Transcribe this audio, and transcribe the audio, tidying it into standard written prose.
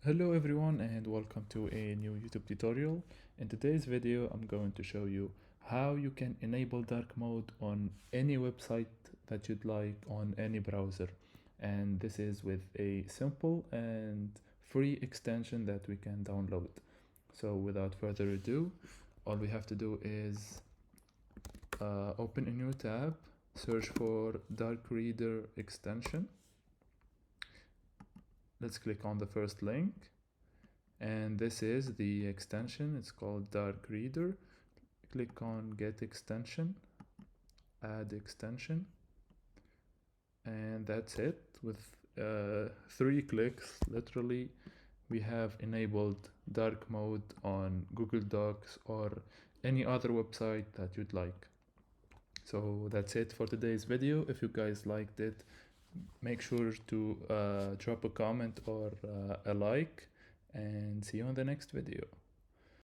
Hello everyone and welcome to a new YouTube tutorial. In today's video I'm going to show you how you can enable dark mode on any website that you'd like on any browser, and this is with a simple and free extension that we can download. So without further ado, all we have to do is open a new tab, search for Dark Reader extension. Let's click on the first link, and this is the extension. It's called Dark Reader. Click on Get Extension, Add Extension, and that's it. With 3 clicks, literally, we have enabled dark mode on Google Docs or any other website that you'd like. So that's it for today's video. If you guys liked it, make sure to drop a comment or a like, and see you on the next video.